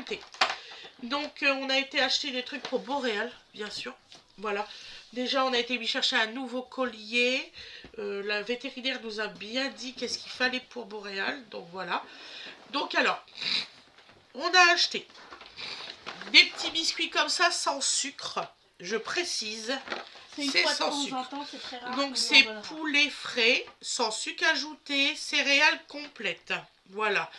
goûter. Donc on a été acheter des trucs pour Boréal, bien sûr. Voilà. Déjà on a été lui chercher un nouveau collier. La vétérinaire nous a bien dit qu'est-ce qu'il fallait pour Boréal. Donc voilà. Donc alors, on a acheté des petits biscuits comme ça sans sucre. Je précise. C'est sans sucre. Donc c'est poulet frais, sans sucre ajouté, céréales complètes. Voilà.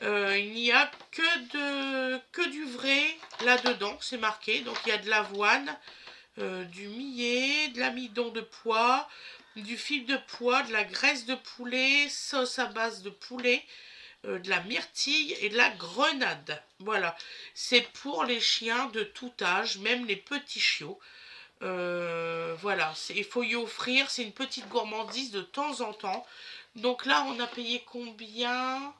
Il n'y a que du vrai là-dedans, c'est marqué. Donc il y a de l'avoine, du millet, de l'amidon de pois, du fil de pois, de la graisse de poulet, sauce à base de poulet, de la myrtille et de la grenade. Voilà. C'est pour les chiens de tout âge, même les petits chiots. Voilà, il faut y offrir, c'est une petite gourmandise de temps en temps. Donc là, on a payé combien?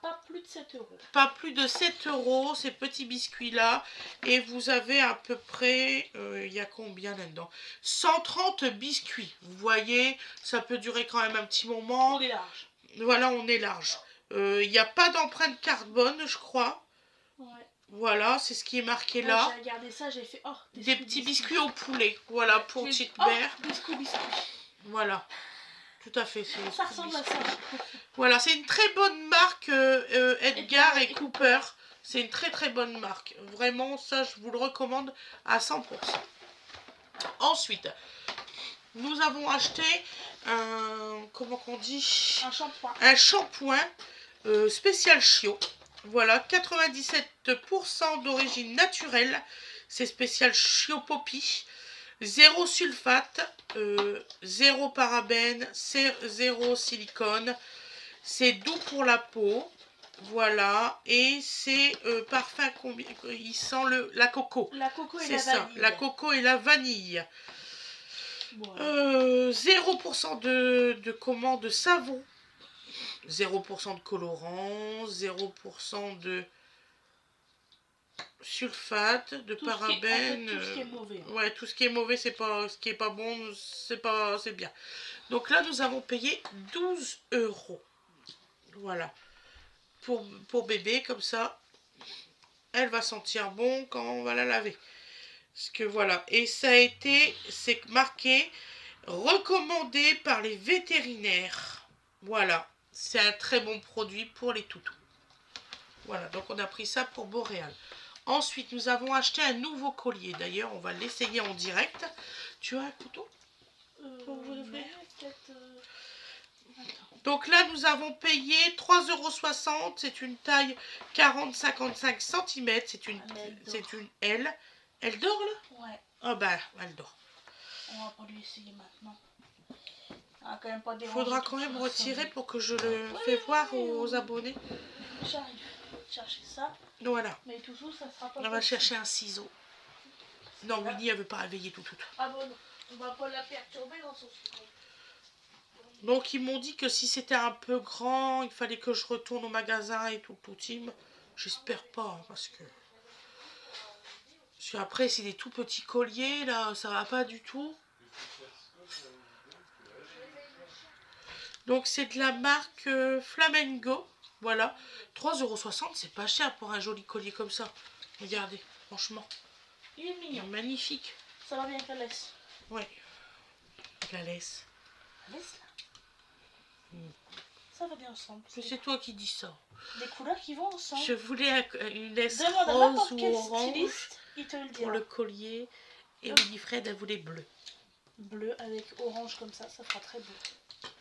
Pas plus de 7 euros. Pas plus de 7 euros, ces petits biscuits-là. Et vous avez à peu près, il y a combien là-dedans? 130 biscuits. Vous voyez, ça peut durer quand même un petit moment. On est large. Voilà, on est large. Il n'y a pas d'empreinte carbone, je crois. Ouais. Voilà, c'est ce qui est marqué là. J'ai regardé ça, j'ai fait des petits biscuits au poulet. Voilà, pour Tite-Bert. Biscuits. Voilà, tout à fait. Ça ressemble à ça. Voilà, c'est une très bonne marque Edgar et Cooper. C'est une très très bonne marque. Vraiment, ça, je vous le recommande à 100%. Ensuite, nous avons acheté un, comment qu'on dit? Un shampoing spécial chiot. Voilà, 97% d'origine naturelle. C'est spécial chiot poppy. 0 sulfate, 0 parabène, 0 silicone. C'est doux pour la peau. Voilà. Et c'est parfum combien? Il sent la coco. La coco et c'est la ça, vanille. La coco et la vanille. Voilà. 0% de savon. 0% de colorant, 0% de sulfate, de parabène. Tout ce qui est mauvais. Ouais, tout ce qui est mauvais, c'est pas, ce qui est pas bon, c'est bien. Donc là, nous avons payé 12 euros. Voilà. Pour bébé, comme ça, elle va sentir bon quand on va la laver. Parce que voilà. Et ça a été, c'est marqué, recommandé par les vétérinaires. Voilà. C'est un très bon produit pour les toutous. Voilà, donc on a pris ça pour Boréal. Ensuite, nous avons acheté un nouveau collier. D'ailleurs, on va l'essayer en direct. Tu as un couteau pour vous l'ouvrir? Donc là, nous avons payé 3,60 €. C'est une taille 40-55 cm. C'est une L. Elle dort là? Ouais. Ah bah, elle dort. On va pas lui essayer maintenant. Il faudra quand même retirer pour que je le fais voir aux abonnés. J'arrive. Chercher ça. Voilà. Mais toujours, ça sera pas on va chercher un ciseau. Non, Winnie, elle veut pas réveiller tout. Ah bon, non. On va pas la perturber dans son sommeil. Donc, ils m'ont dit que si c'était un peu grand, il fallait que je retourne au magasin et tout team. J'espère pas, hein, parce que après, c'est des tout petits colliers, là, ça va pas du tout. Donc, c'est de la marque Flamengo. Voilà. 3,60 €, c'est pas cher pour un joli collier comme ça. Regardez, franchement. Il est mignon. Magnifique. Ça va bien avec la laisse. Ouais. La laisse. La laisse, là. Ça va bien ensemble. C'est toi qui dis ça. Des couleurs qui vont ensemble. Je voulais une laisse Demande rose ou orange styliste, il te le dira. pour le collier. Et Winifred, elle voulait bleu. Bleu avec orange comme ça fera très beau.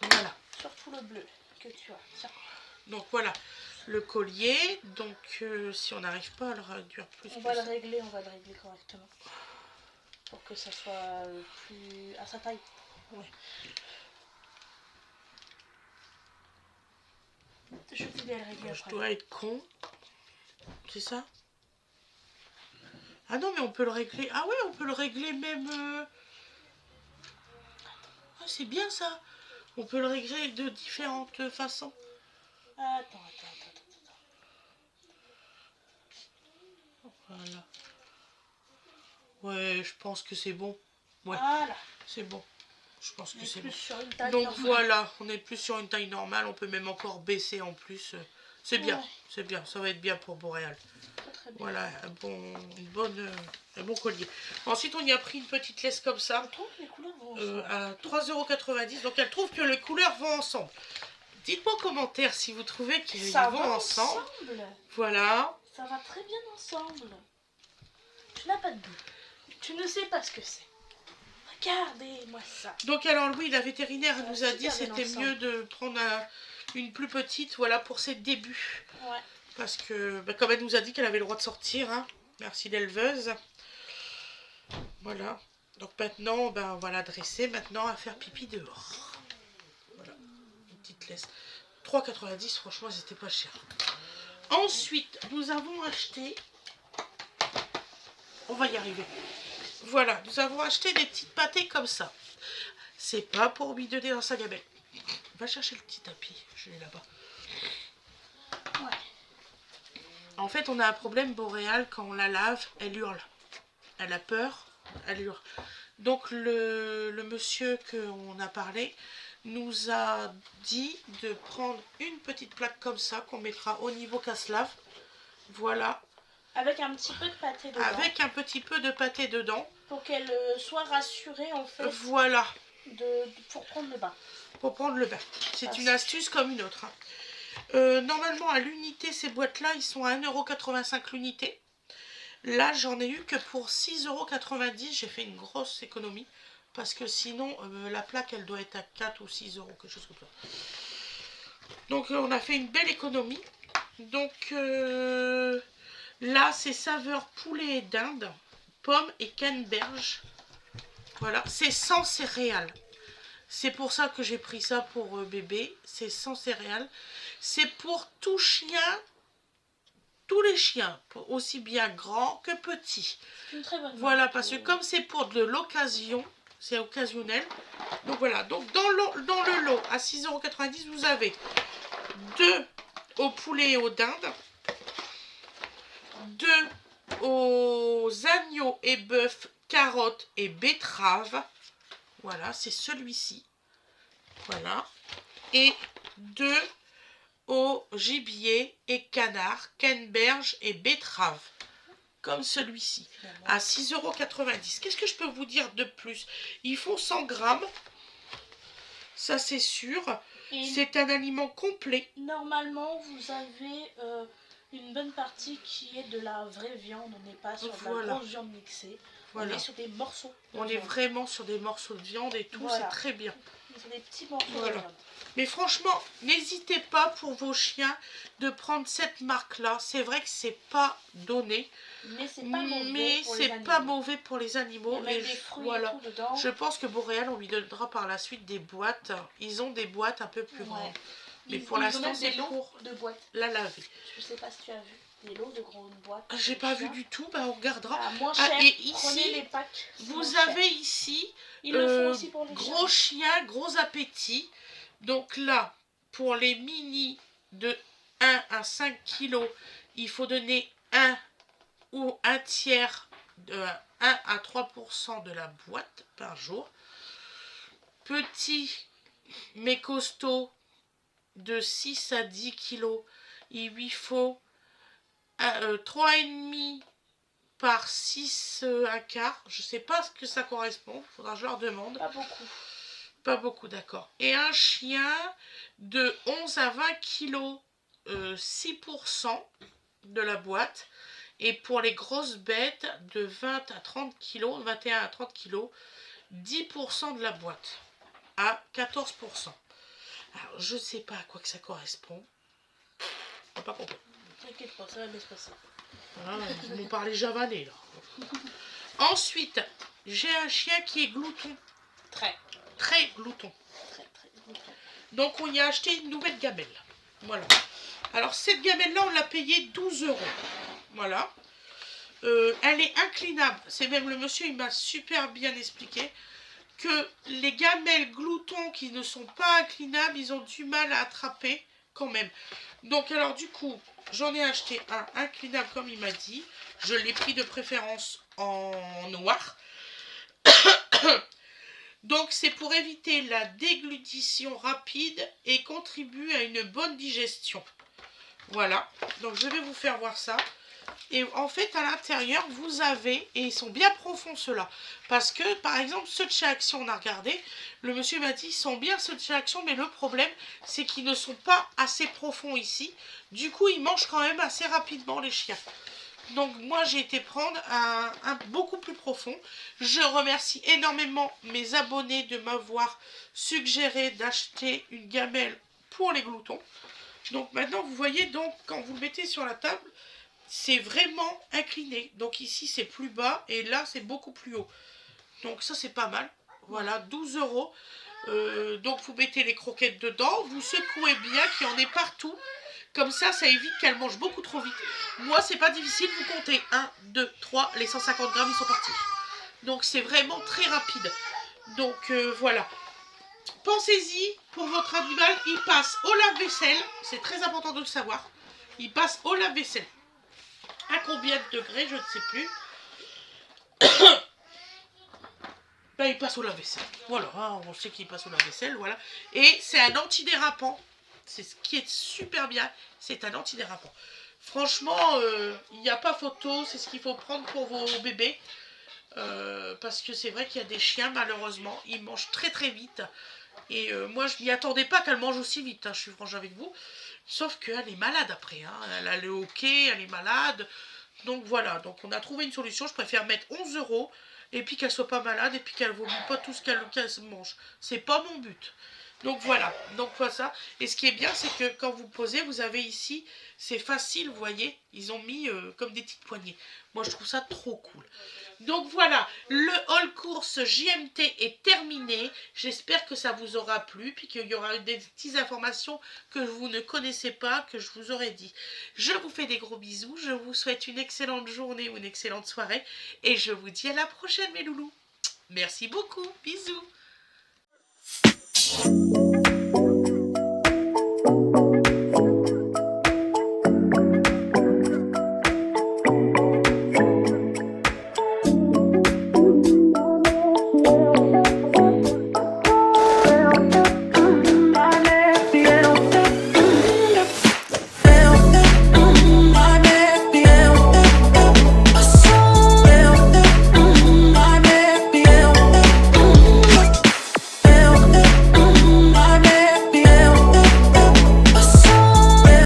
Voilà. Surtout le bleu que tu as. Tiens. Donc voilà, le collier. Donc si on n'arrive pas à le réduire plus, on va le régler correctement. Pour que ça soit plus à sa taille. Ouais. Je vais bien le régler. Je dois être con. C'est ça? Ah non, mais on peut le régler. Ah ouais, on peut le régler même. Ah, c'est bien ça. On peut le régler de différentes façons. Attends. Voilà. Ouais, je pense que c'est bon. Ouais, voilà. C'est bon. Je pense que c'est bon. Sur une taille Donc normale. voilà, on est plus sur une taille normale. On peut même encore baisser en plus. C'est bien, Ouais. c'est bien, ça va être bien pour Boréal. Très bien. Voilà, un bon collier. Ensuite, on y a pris une petite laisse comme ça, Je trouve que les couleurs vont ensemble. à 3,90 €. Donc, elle trouve que les couleurs vont ensemble. Dites-moi en commentaire si vous trouvez qu'ils Ça vont va ensemble. ensemble. Voilà. Ça va très bien ensemble. Tu n'as pas de goût. Tu ne sais pas ce que c'est. Regardez-moi ça. Donc, alors, oui, la vétérinaire Ça va nous a super dit bien c'était ensemble. mieux de prendre une plus petite, voilà, pour ses débuts. Ouais. Parce que, bah, comme elle nous a dit qu'elle avait le droit de sortir, hein. Merci l'éleveuse. Voilà. Donc maintenant, ben voilà, dressée, maintenant à faire pipi dehors. Voilà, une petite laisse. 3,90 €, franchement, c'était pas cher. Ensuite, nous avons acheté... On va y arriver. Voilà, nous avons acheté des petites pâtées comme ça. C'est pas pour bidonner dans sa gamelle. Va chercher le petit tapis, je l'ai là-bas. Ouais. En fait, on a un problème Boréal, quand on la lave, elle hurle. Elle a peur, elle hurle. Donc le monsieur qu'on a parlé nous a dit de prendre une petite plaque comme ça qu'on mettra au niveau qu'elle se lave. Voilà. Avec un petit peu de pâté dedans. Avec un petit peu de pâté dedans. Pour qu'elle soit rassurée en fait. Voilà. Pour prendre le bain. Pour prendre le bain. C'est une astuce comme une autre. Normalement à l'unité, ces boîtes-là, ils sont à 1,85 € l'unité. Là, j'en ai eu que pour 6,90 €. J'ai fait une grosse économie. Parce que sinon, la plaque, elle doit être à 4 ou 6 €, quelque chose comme ça. Donc, on a fait une belle économie. Donc, là, c'est saveur poulet et dinde, pommes et canneberge. Voilà, c'est sans céréales. C'est pour ça que j'ai pris ça pour bébé. C'est sans céréales. C'est pour tout chien, tous les chiens, aussi bien grands que petits. C'est une très bonne Voilà, marque. parce que comme c'est pour de l'occasion, c'est occasionnel. Donc voilà, donc dans le lot à 6,90 €, vous avez 2 au poulet et aux dindes, 2 aux agneaux et bœufs, carottes et betteraves. Voilà, c'est celui-ci. Voilà. Et 2 au gibier et canard, canneberge et betterave. Comme celui-ci. À 6,90 €. Qu'est-ce que je peux vous dire de plus? Ils font 100 grammes. Ça, c'est sûr. C'est un aliment complet. Normalement, vous avez une bonne partie qui est de la vraie viande. On n'est pas sur de la grosse viande mixée. Voilà. On est sur des morceaux de viande. Est vraiment sur des morceaux de viande et tout. Voilà. C'est très bien. C'est des petits morceaux de viande. Mais franchement, n'hésitez pas pour vos chiens de prendre cette marque-là. C'est vrai que c'est pas donné. Mais c'est pas mauvais pour les animaux. Il y a même des fruits et tout dedans. Je pense que Boréal, on lui donnera par la suite des boîtes. Ils ont des boîtes un peu plus grandes. Mais pour l'instant, c'est pour de boîtes. La laver. Je sais pas si tu as vu. Des lots de grandes boîtes. J'ai pas vu du tout, bah on regardera. Moins cher, et ici, prenez les packs. Vous avez ici le aussi pour les gros chien, gros appétit. Donc là, pour les mini de 1 à 5 kg, il faut donner 1 ou un tiers de 1 à 3% de la boîte par jour. Petit mais costaud de 6 à 10 kg, il lui faut 3,5 par 6 un quart. Je sais pas ce que ça correspond. Il faudra que je leur demande. Pas beaucoup. Pas beaucoup, d'accord. Et un chien de 11 à 20 kg, 6% de la boîte. Et pour les grosses bêtes, de 20 à 30 kg, 21 à 30 kg, 10% de la boîte. À 14%. Alors, je sais pas à quoi que ça correspond. Je n'ai pas compris. T'inquiète pas, ça va bien se passer. Voilà, ils m'ont parlé javanais, là. Ensuite, j'ai un chien qui est glouton. Très glouton. Très glouton. Donc, on y a acheté une nouvelle gamelle. Voilà. Alors, cette gamelle-là, on l'a payée 12 €. Voilà. Elle est inclinable. C'est même le monsieur, il m'a super bien expliqué que les gamelles gloutons qui ne sont pas inclinables, ils ont du mal à attraper quand même. Donc, alors, du coup, j'en ai acheté un inclinable comme il m'a dit. Je l'ai pris de préférence en noir. Donc, c'est pour éviter la déglutition rapide et contribue à une bonne digestion. Voilà, donc je vais vous faire voir ça. Et en fait, à l'intérieur, vous avez, et ils sont bien profonds ceux-là, parce que, par exemple, ceux de chez Action, on a regardé, le monsieur m'a dit, ils sont bien ceux de chez Action, mais le problème, c'est qu'ils ne sont pas assez profonds ici. Du coup, ils mangent quand même assez rapidement, les chiens. Donc, moi, j'ai été prendre un beaucoup plus profond. Je remercie énormément mes abonnés de m'avoir suggéré d'acheter une gamelle pour les gloutons. Donc, maintenant, vous voyez, donc, quand vous le mettez sur la table, c'est vraiment incliné. Donc ici, c'est plus bas et là, c'est beaucoup plus haut. Donc ça, c'est pas mal. Voilà, 12 euros. Donc vous mettez les croquettes dedans, vous secouez bien qu'il y en ait partout. Comme ça évite qu'elles mangent beaucoup trop vite. Moi, c'est pas difficile, vous comptez 1, 2, 3, les 150 grammes, ils sont partis. Donc c'est vraiment très rapide. Donc voilà. Pensez-y, pour votre animal, il passe au lave-vaisselle. C'est très important de le savoir. Il passe au lave-vaisselle. À combien de degrés, je ne sais plus. Ben, il passe au lave-vaisselle. Voilà, on sait qu'il passe au lave-vaisselle, voilà. Et c'est un antidérapant. C'est ce qui est super bien. C'est un antidérapant. Franchement, il n'y a pas photo. C'est ce qu'il faut prendre pour vos bébés. Parce que c'est vrai qu'il y a des chiens, malheureusement. Ils mangent très très vite. Et moi, je m'y attendais pas qu'elle mange aussi vite. Hein, je suis franche avec vous. Sauf qu'elle est malade après. Hein. Elle a le hoquet, elle est malade. Donc voilà, donc on a trouvé une solution. Je préfère mettre 11 euros et puis qu'elle soit pas malade et puis qu'elle vomit pas tout ce qu'elle mange. C'est pas mon but. Donc voilà, donc voilà ça. Et ce qui est bien, c'est que quand vous posez, vous avez ici, c'est facile, vous voyez. Ils ont mis comme des petites poignées. Moi, je trouve ça trop cool. Donc voilà, le haul course JMT est terminé. J'espère que ça vous aura plu, puis qu'il y aura des petites informations que vous ne connaissez pas, que je vous aurais dit. Je vous fais des gros bisous, je vous souhaite une excellente journée ou une excellente soirée, et je vous dis à la prochaine mes loulous. Merci beaucoup, bisous.